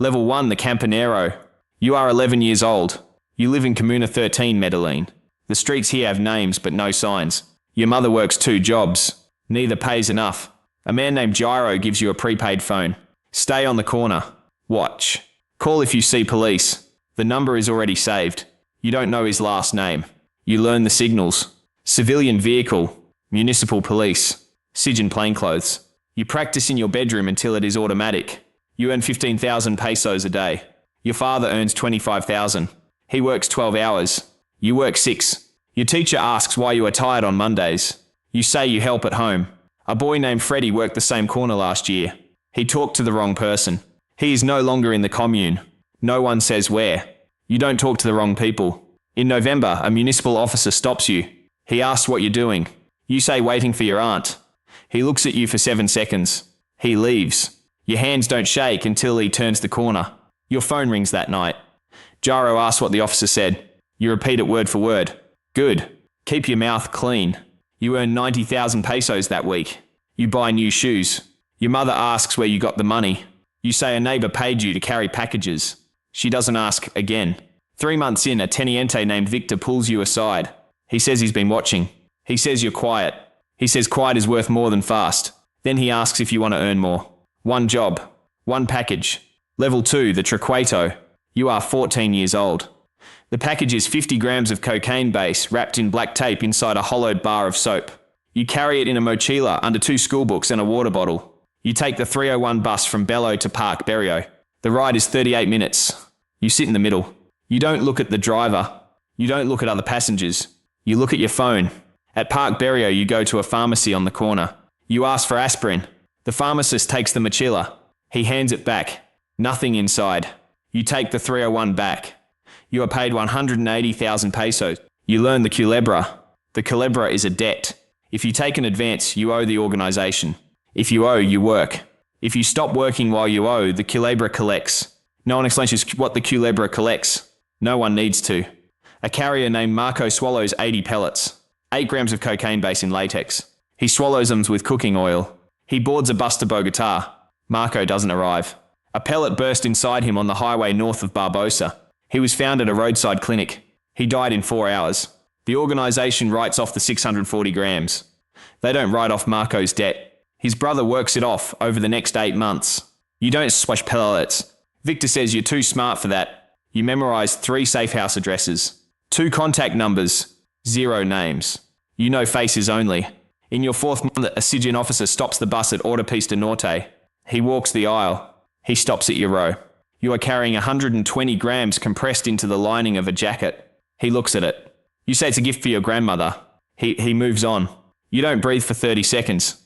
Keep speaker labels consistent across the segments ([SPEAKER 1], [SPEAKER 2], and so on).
[SPEAKER 1] Level 1, the Campanero. You are 11 years old. You live in Comuna 13, Medellin. The streets here have names but no signs. Your mother works 2 jobs. Neither pays enough. A man named Gyro gives you a prepaid phone. Stay on the corner. Watch. Call if you see police. The number is already saved. You don't know his last name. You learn the signals. Civilian vehicle. Municipal police. Sijan plainclothes. You practice in your bedroom until it is automatic. You earn 15,000 pesos a day. Your father earns 25,000. He works 12 hours. You work 6. Your teacher asks why you are tired on Mondays. You say you help at home. A boy named Freddie worked the same corner last year. He talked to the wrong person. He is no longer in the commune. No one says where. You don't talk to the wrong people. In November, a municipal officer stops you. He asks what you're doing. You say waiting for your aunt. He looks at you for 7 seconds. He leaves. Your hands don't shake until he turns the corner. Your phone rings that night. Gyro asks what the officer said. You repeat it word for word. Good. Keep your mouth clean. You earn 90,000 pesos that week. You buy new shoes. Your mother asks where you got the money. You say a neighbor paid you to carry packages. She doesn't ask again. 3 months in, a teniente named Victor pulls you aside. He says he's been watching. He says you're quiet. He says quiet is worth more than fast. Then he asks if you want to earn more. 1 job. 1 package. Level 2, the Triqueto. You are 14 years old. The package is 50 grams of cocaine base wrapped in black tape inside a hollowed bar of soap. You carry it in a mochila under 2 school books and a water bottle. You take the 301 bus from Belo to Park Berrio. The ride is 38 minutes. You sit in the middle. You don't look at the driver. You don't look at other passengers. You look at your phone. At Park Berrio, you go to a pharmacy on the corner. You ask for aspirin. The pharmacist takes the mochila. He hands it back. Nothing inside. You take the 301 back. You are paid 180,000 pesos. You learn the culebra. The culebra is a debt. If you take an advance, you owe the organization. If you owe, you work. If you stop working while you owe, the culebra collects. No one explains what the culebra collects. No one needs to. A carrier named Marco swallows 80 pellets. 8 grams of cocaine base in latex. He swallows them with cooking oil. He boards a bus to Bogota. Marco doesn't arrive. A pellet burst inside him on the highway north of Barbosa. He was found at a roadside clinic. He died in 4 hours. The organization writes off the 640 grams. They don't write off Marco's debt. His brother works it off over the next 8 months. You don't swash pellets. Victor says you're too smart for that. You memorize 3 safe house addresses. 2 contact numbers. 0 names. You know faces only. In your 4th month, a Sijan officer stops the bus at Autopista Norte. He walks the aisle. He stops at your row. You are carrying 120 grams compressed into the lining of a jacket. He looks at it. You say it's a gift for your grandmother. He moves on. You don't breathe for 30 seconds.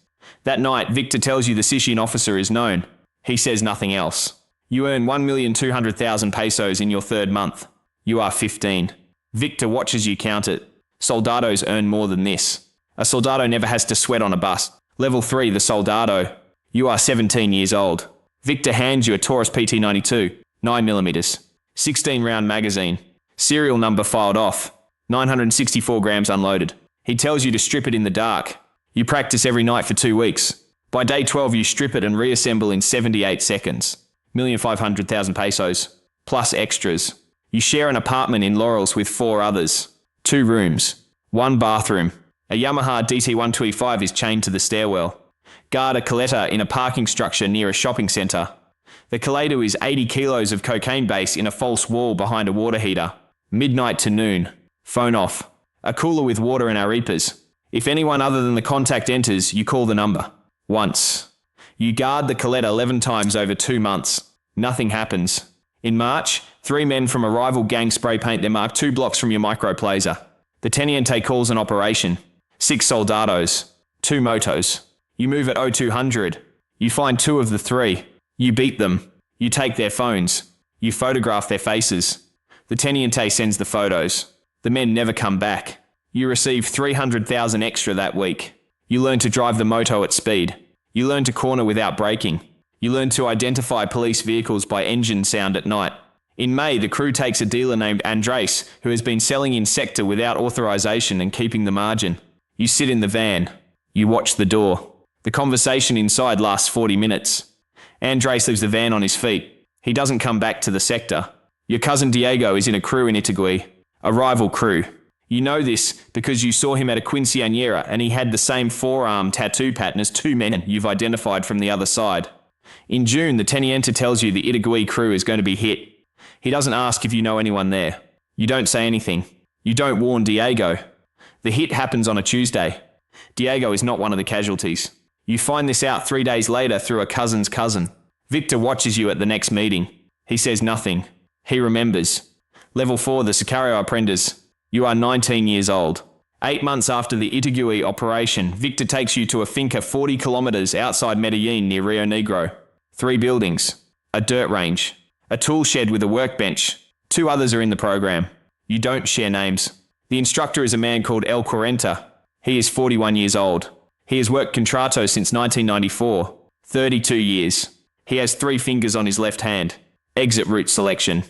[SPEAKER 1] That night, Victor tells you the Sijan officer is known. He says nothing else. You earn 1,200,000 pesos in your 3rd month. You are 15. Victor watches you count it. Soldados earn more than this. A soldado never has to sweat on a bus. Level 3, the soldado. You are 17 years old. Victor hands you a Taurus PT92, 9mm, 16-round magazine. Serial number filed off. 964 grams unloaded. He tells you to strip it in the dark. You practice every night for 2 weeks. By day 12, you strip it and reassemble in 78 seconds. 1,500,000 pesos, plus extras. You share an apartment in Laurels with 4 others. 2 rooms. 1 bathroom. A Yamaha DT125 is chained to the stairwell. Guard a coletta in a parking structure near a shopping centre. The colleto is 80 kilos of cocaine base in a false wall behind a water heater. Midnight to noon. Phone off. A cooler with water and arepas. If anyone other than the contact enters, you call the number. Once. You guard the coletta 11 times over 2 months. Nothing happens. In March, 3 men from a rival gang spray paint their mark 2 blocks from your microplaza. The teniente calls an operation. 6 soldados. 2 motos. You move at 0200. You find 2 of the 3. You beat them. You take their phones. You photograph their faces. The teniente sends the photos. The men never come back. You receive 300,000 extra that week. You learn to drive the moto at speed. You learn to corner without braking. You learn to identify police vehicles by engine sound at night. In May, the crew takes a dealer named Andres, who has been selling Insecta without authorization and keeping the margin. You sit in the van. You watch the door. The conversation inside lasts 40 minutes. Andres leaves the van on his feet. He doesn't come back to the sector. Your cousin Diego is in a crew in Itagüí, a rival crew. You know this because you saw him at a quinceañera and he had the same forearm tattoo pattern as two men you've identified from the other side. In June, the teniente tells you the Itagüí crew is going to be hit. He doesn't ask if you know anyone there. You don't say anything. You don't warn Diego. The hit happens on a Tuesday. Diego is not one of the casualties. You find this out 3 days later through a cousin's cousin. Victor watches you at the next meeting. He says nothing. He remembers. Level 4, the Sicario Apprentice. You are 19 years old. 8 months after the Itagüí operation, Victor takes you to a finca 40 kilometers outside Medellin near Rio Negro. 3 buildings, a dirt range, a tool shed with a workbench. 2 others are in the program. You don't share names. The instructor is a man called El Cuarenta. He is 41 years old. He has worked contrato since 1994, 32 years. He has 3 fingers on his left hand. Exit route selection.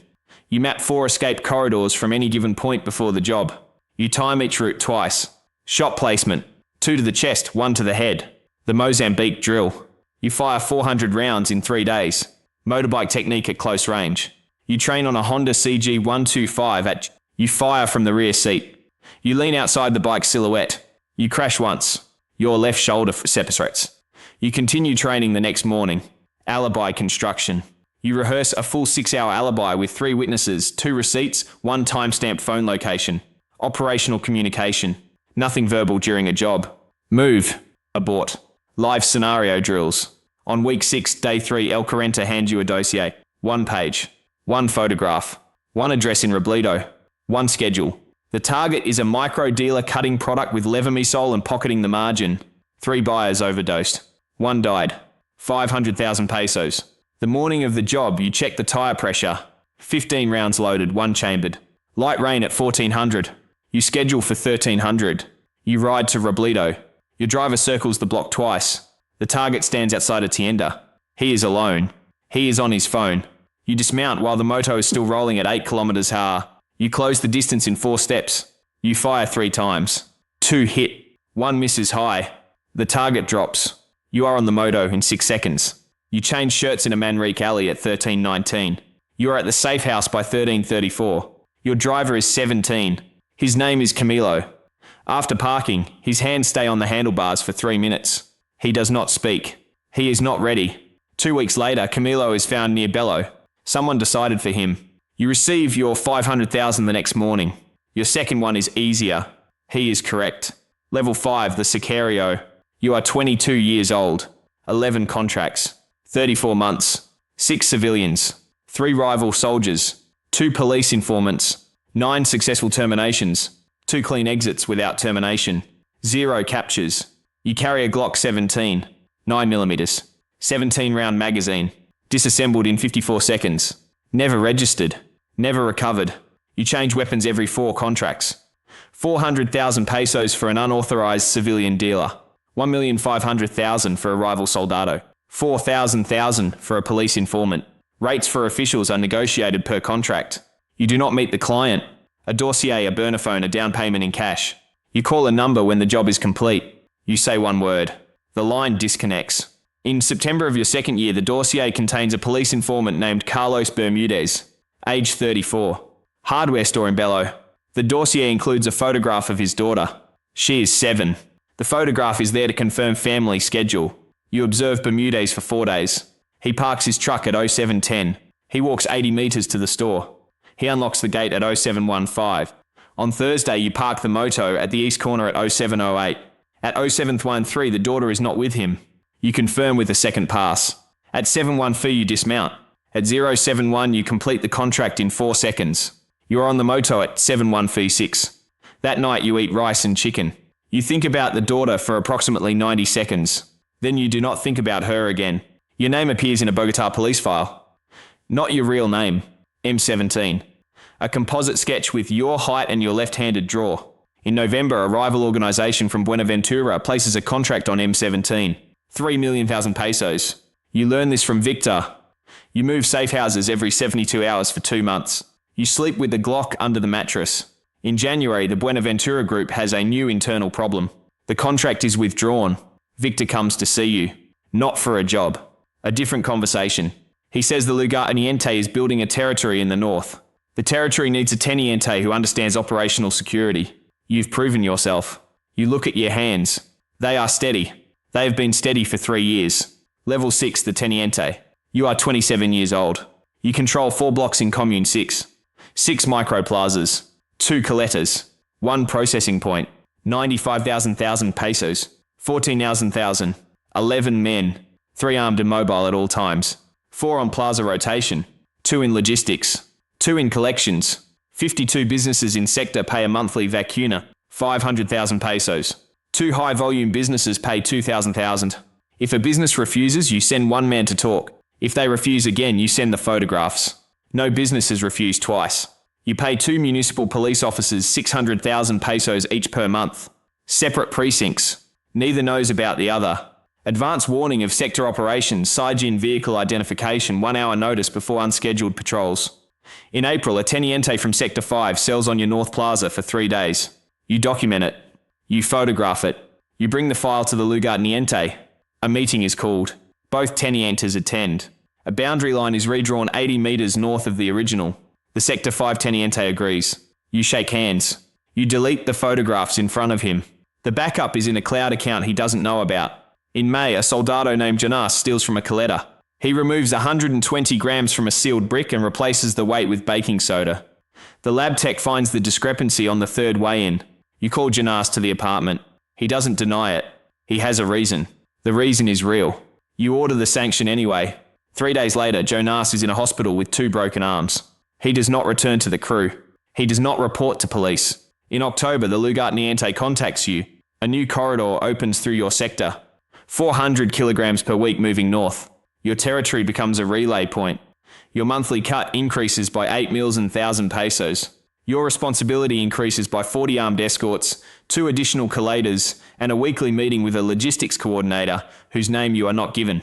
[SPEAKER 1] You map 4 escape corridors from any given point before the job. You time each route twice. Shot placement. 2 to the chest, 1 to the head. The Mozambique drill. You fire 400 rounds in 3 days. Motorbike technique at close range. You train on a Honda CG 125 You fire from the rear seat. You lean outside the bike silhouette. You crash once. Your left shoulder separates. You continue training the next morning. Alibi construction. You rehearse a full 6-hour alibi with 3 witnesses, 2 receipts, 1 timestamped phone location. Operational communication. Nothing verbal during a job. Move. Abort. Live scenario drills. On week 6, day 3, El Cuarenta hands you a dossier. 1 page. 1 photograph. 1 address in Robledo. 1 schedule. The target is a micro dealer cutting product with levomisole and pocketing the margin. 3 buyers overdosed. 1 died. 500,000 pesos. The morning of the job, you check the tire pressure. 15 rounds loaded, 1 chambered. Light rain at 1400. You schedule for 1300. You ride to Robledo. Your driver circles the block twice. The target stands outside a tienda. He is alone. He is on his phone. You dismount while the moto is still rolling at 8 kilometers per hour. You close the distance in 4 steps. You fire 3 times. 2 hit. 1 misses high. The target drops. You are on the moto in 6 seconds. You change shirts in a Manrique alley at 13:19. You are at the safe house by 13:34. Your driver is 17. His name is Camilo. After parking, his hands stay on the handlebars for 3 minutes. He does not speak. He is not ready. 2 weeks later, Camilo is found near Bello. Someone decided for him. You receive your 500,000 the next morning. Your second one is easier. He is correct. Level 5, the Sicario. You are 22 years old. 11 contracts. 34 months. 6 civilians. 3 rival soldiers. 2 police informants. 9 successful terminations. 2 clean exits without termination. 0 captures. You carry a Glock 17. 9mm. 17-round magazine. Disassembled in 54 seconds. Never registered. Never recovered. You change weapons every 4 contracts. 400,000 pesos for an unauthorized civilian dealer. 1,500,000 for a rival soldado. 4,000 for a police informant. Rates for officials are negotiated per contract. You do not meet the client. A dossier, a burner phone, a down payment in cash. You call a number when the job is complete. You say 1 word. The line disconnects. In September of your second year, the dossier contains a police informant named Carlos Bermudez, age 34. Hardware store in Bello. The dossier includes a photograph of his daughter. She is 7. The photograph is there to confirm family schedule. You observe Bermudez for 4 days. He parks his truck at 0710. He walks 80 meters to the store. He unlocks the gate at 0715. On Thursday, you park the moto at the east corner at 0708. At 0713, the daughter is not with him. You confirm with a second pass. At 714, you dismount. At 071, you complete the contract in 4 seconds. You are on the moto at 7136. That night, you eat rice and chicken. You think about the daughter for approximately 90 seconds. Then you do not think about her again. Your name appears in a Bogota police file. Not your real name. M17. A composite sketch with your height and your left-handed draw. In November, a rival organization from Buenaventura places a contract on M17. 3 million pesos. You learn this from Victor. You move safe houses every 72 hours for 2 months. You sleep with the Glock under the mattress. In January, the Buenaventura group has a new internal problem. The contract is withdrawn. Victor comes to see you. Not for a job. A different conversation. He says the lugarteniente is building a territory in the north. The territory needs a teniente who understands operational security. You've proven yourself. You look at your hands. They are steady. They have been steady for 3 years. Level 6, the teniente. You are 27 years old. You control 4 blocks in Commune 6. 6 microplazas. 2 coletas. 1 processing point. 95,000 pesos. 14,000. 11 men. 3 armed and mobile at all times. 4 on plaza rotation. 2 in logistics. 2 in collections. 52 businesses in sector pay a monthly vacuna, 500,000 pesos. 2 high-volume businesses pay 2,000. If a business refuses, you send 1 man to talk. If they refuse again, you send the photographs. No business has refused twice. You pay 2 municipal police officers 600,000 pesos each per month. Separate precincts. Neither knows about the other. Advance warning of sector operations, Saijin vehicle identification, 1 hour notice before unscheduled patrols. In April, a teniente from Sector 5 sells on your North Plaza for 3 days. You document it. You photograph it. You bring the file to the lugarteniente. A meeting is called. Both tenientes attend. A boundary line is redrawn 80 meters north of the original. The Sector 5 teniente agrees. You shake hands. You delete the photographs in front of him. The backup is in a cloud account he doesn't know about. In May, a soldado named Jonas steals from a coletta. He removes 120 grams from a sealed brick and replaces the weight with baking soda. The lab tech finds the discrepancy on the 3rd weigh-in. You call Jonas to the apartment. He doesn't deny it. He has a reason. The reason is real. You order the sanction anyway. 3 days later, Jonas is in a hospital with 2 broken arms. He does not return to the crew. He does not report to police. In October, the lugarteniente contacts you. A new corridor opens through your sector. 400 kilograms per week moving north. Your territory becomes a relay point. Your monthly cut increases by 8 mils and 1,000 pesos. Your responsibility increases by 40 armed escorts, 2 additional collatas, and a weekly meeting with a logistics coordinator whose name you are not given.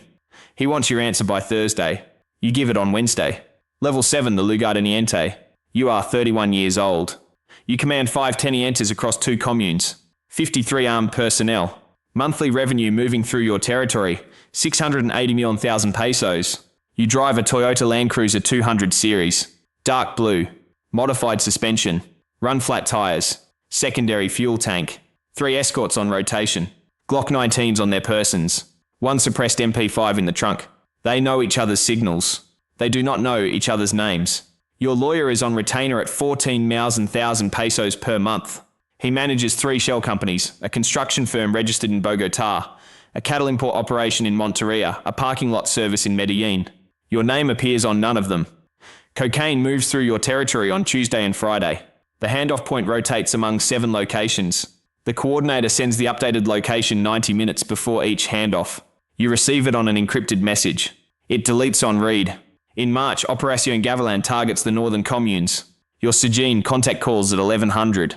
[SPEAKER 1] He wants your answer by Thursday. You give it on Wednesday. Level 7, the lugarteniente. You are 31 years old. You command 5 tenientes across 2 communes. 53 armed personnel. Monthly revenue moving through your territory, 680 million thousand pesos. You drive a Toyota Land Cruiser 200 series. Dark blue. Modified suspension. Run flat tires. Secondary fuel tank. 3 escorts on rotation. Glock 19s on their persons. 1 suppressed MP5 in the trunk. They know each other's signals. They do not know each other's names. Your lawyer is on retainer at 14,000 pesos per month. He manages 3 shell companies, a construction firm registered in Bogotá, a cattle import operation in Monteria, a parking lot service in Medellin. Your name appears on none of them. Cocaine moves through your territory on Tuesday and Friday. The handoff point rotates among 7 locations. The coordinator sends the updated location 90 minutes before each handoff. You receive it on an encrypted message. It deletes on read. In March, Operación Gavilan targets the northern communes. Your Sijin contact calls at 1100.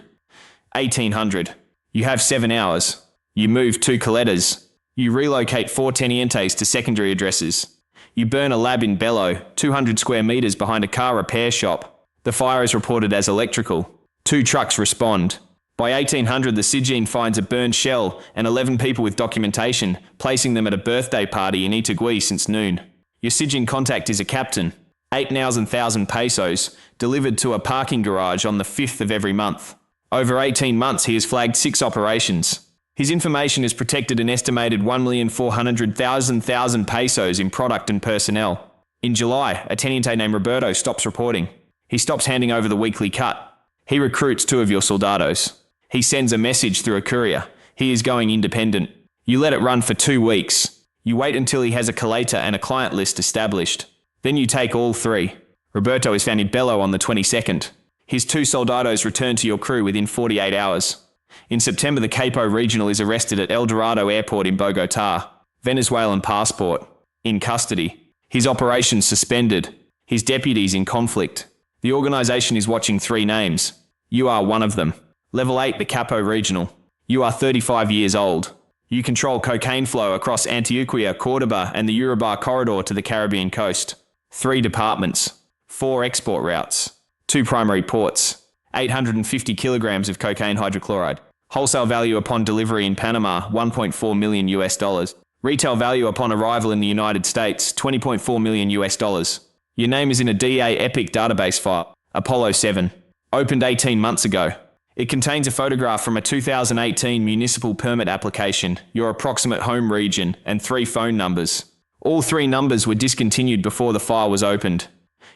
[SPEAKER 1] 1800. You have 7 hours. You move 2 coletas. You relocate 4 tenientes to secondary addresses. You burn a lab in Bello, 200 square meters behind a car repair shop. The fire is reported as electrical. 2 trucks respond. By 1800, the Sijin finds a burned shell and 11 people with documentation, placing them at a birthday party in Itagüí since noon. Your Sijin contact is a captain. 8,000 pesos, delivered to a parking garage on the 5th of every month. Over 18 months, he has flagged 6 operations. His information has protected an estimated 1,400,000 pesos in product and personnel. In July, a teniente named Roberto stops reporting. He stops handing over the weekly cut. He recruits 2 of your soldados. He sends a message through a courier. He is going independent. You let it run for 2 weeks. You wait until he has a coleta and a client list established. Then you take all 3. Roberto is found in Bello on the 22nd. His 2 soldados return to your crew within 48 hours. In September, the Capo Regional is arrested at El Dorado Airport in Bogotá. Venezuelan passport. In custody. His operations suspended. His deputies in conflict. The organization is watching 3 names. You are one of them. Level 8, the Capo Regional. You are 35 years old. You control cocaine flow across Antioquia, Córdoba, and the Urubá corridor to the Caribbean coast. 3 departments. 4 export routes. 2 primary ports. 850 kilograms of cocaine hydrochloride. Wholesale value upon delivery in Panama, $1.4 million. Retail value upon arrival in the United States, 20.4 million US dollars. Your name is in a DA Epic database file, Apollo 7. Opened 18 months ago. It contains a photograph from a 2018 municipal permit application, your approximate home region, and 3 phone numbers. All 3 numbers were discontinued before the file was opened.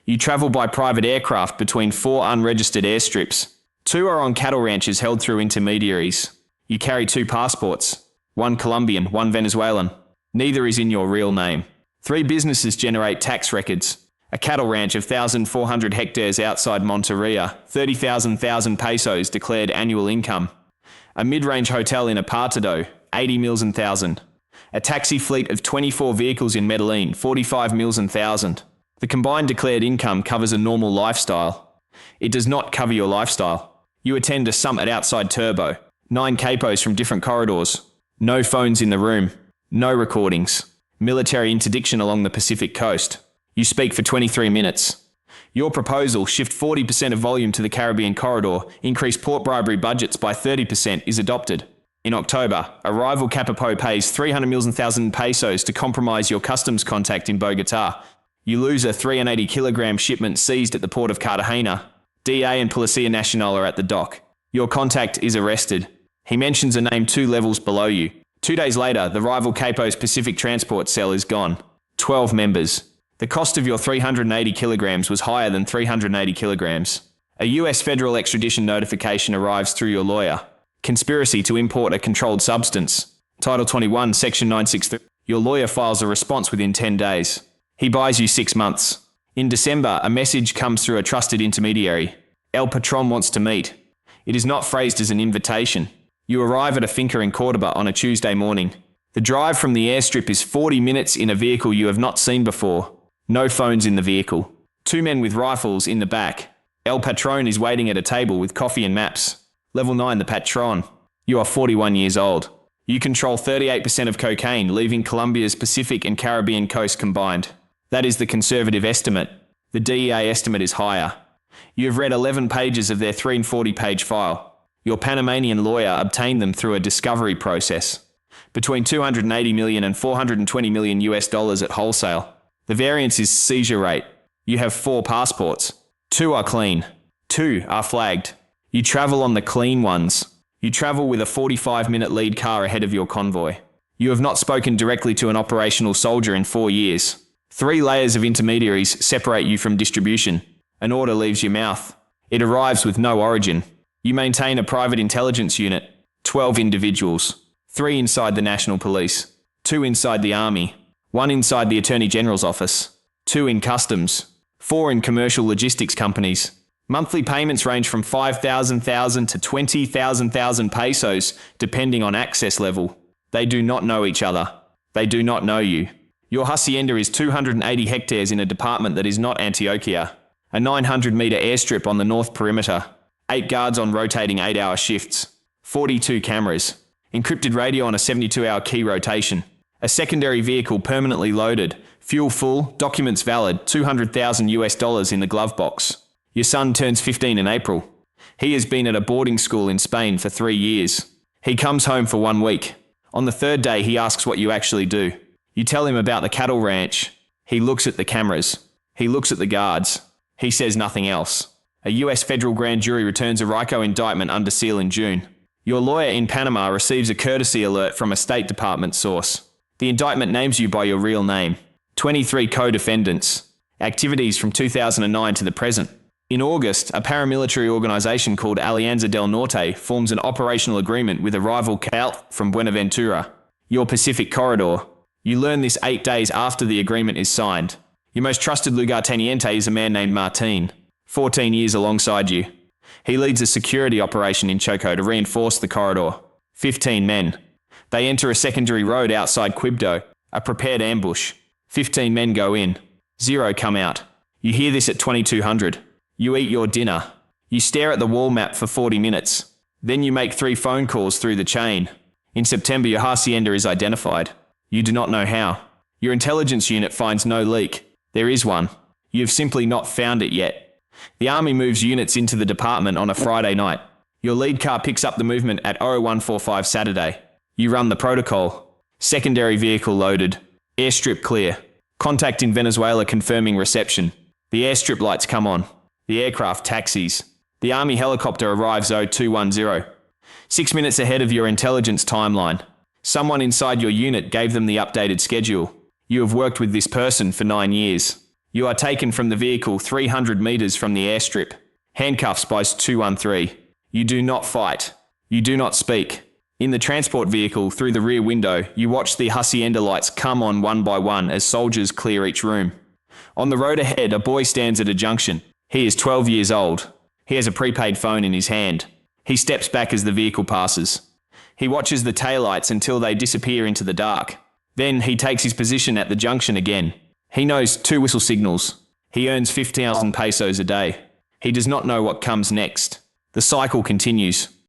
[SPEAKER 1] You travel by private aircraft between 4 unregistered airstrips. 2 are on cattle ranches held through intermediaries. You carry 2 passports. 1 Colombian, 1 Venezuelan. Neither is in your real name. 3 businesses generate tax records. A cattle ranch of 1,400 hectares outside Monteria, 30,000 pesos declared annual income. A mid-range hotel in Apartado, 80 mils and 1,000. A taxi fleet of 24 vehicles in Medellin, 45 mils and 1,000. The combined declared income covers a normal lifestyle. It does not cover your lifestyle. You attend a summit outside Turbo. 9 capos from different corridors. No phones in the room. No recordings. Military interdiction along the Pacific coast. You speak for 23 minutes. Your proposal, shift 40% of volume to the Caribbean corridor, increase port bribery budgets by 30%, is adopted. In October, a rival Capipo pays 300 mils and 1,000 pesos to compromise your customs contact in Bogota. You lose a 380 kilogram shipment seized at the port of Cartagena. DA and Policía Nacional are at the dock. Your contact is arrested. He mentions a name 2 levels below you. 2 days later, the rival Capo's Pacific transport cell is gone. 12 members. The cost of your 380 kilograms was higher than 380 kilograms. A US federal extradition notification arrives through your lawyer. Conspiracy to import a controlled substance. Title 21, Section 963. Your lawyer files a response within 10 days. He buys you 6 months. In December, a message comes through a trusted intermediary. El Patron wants to meet. It is not phrased as an invitation. You arrive at a finca in Cordoba on a Tuesday morning. The drive from the airstrip is 40 minutes in a vehicle you have not seen before. No phones in the vehicle. 2 men with rifles in the back. El Patron is waiting at a table with coffee and maps. Level 9, the Patron. You are 41 years old. You control 38% of cocaine, leaving Colombia's Pacific and Caribbean coast combined. That is the conservative estimate. The DEA estimate is higher. You have read 11 pages of their 340-page file. Your Panamanian lawyer obtained them through a discovery process. Between 280 million and 420 million US dollars at wholesale. The variance is seizure rate. You have 4 passports. 2 are clean. 2 are flagged. You travel on the clean ones. You travel with a 45-minute lead car ahead of your convoy. You have not spoken directly to an operational soldier in 4 years. 3 layers of intermediaries separate you from distribution. An order leaves your mouth. It arrives with no origin. You maintain a private intelligence unit. 12 individuals. 3 inside the National Police. 2 inside the Army. 1 inside the Attorney General's office. 2 in customs. 4 in commercial logistics companies. Monthly payments range from 5,000 to 20,000 pesos, depending on access level. They do not know each other. They do not know you. Your hacienda is 280 hectares in a department that is not Antioquia. A 900-meter airstrip on the north perimeter. 8 guards on rotating 8-hour shifts. 42 cameras. Encrypted radio on a 72-hour key rotation. A secondary vehicle permanently loaded. Fuel full, documents valid, 200,000 US dollars in the glove box. Your son turns 15 in April. He has been at a boarding school in Spain for 3 years. He comes home for 1 week. On the 3rd day, he asks what you actually do. You tell him about the cattle ranch. He looks at the cameras. He looks at the guards. He says nothing else. A US federal grand jury returns a RICO indictment under seal in June. Your lawyer in Panama receives a courtesy alert from a State Department source. The indictment names you by your real name. 23 co-defendants. Activities from 2009 to the present. In August, a paramilitary organization called Alianza del Norte forms an operational agreement with a rival cartel from Buenaventura. Your Pacific corridor. You learn this 8 days after the agreement is signed. Your most trusted lugarteniente is a man named Martin, 14 years alongside you. He leads a security operation in Choco to reinforce the corridor. 15 men. They enter a secondary road outside Quibdó, a prepared ambush. 15 men go in. 0 come out. You hear this at 2200. You eat your dinner. You stare at the wall map for 40 minutes. Then you make 3 phone calls through the chain. In September, your hacienda is identified. You do not know how. Your intelligence unit finds no leak. There is one. You have simply not found it yet. The army moves units into the department on a Friday night. Your lead car picks up the movement at 0145 Saturday. You run the protocol. Secondary vehicle loaded. Airstrip clear. Contact in Venezuela confirming reception. The airstrip lights come on. The aircraft taxis. The Army helicopter arrives 0210. 6 minutes ahead of your intelligence timeline. Someone inside your unit gave them the updated schedule. You have worked with this person for 9 years. You are taken from the vehicle 300 meters from the airstrip. Handcuffs by 213. You do not fight. You do not speak. In the transport vehicle, through the rear window, you watch the hacienda lights come on one by one as soldiers clear each room. On the road ahead, a boy stands at a junction. He is 12 years old. He has a prepaid phone in his hand. He steps back as the vehicle passes. He watches the taillights until they disappear into the dark. Then he takes his position at the junction again. He knows 2 whistle signals. He earns 50,000 pesos a day. He does not know what comes next. The cycle continues.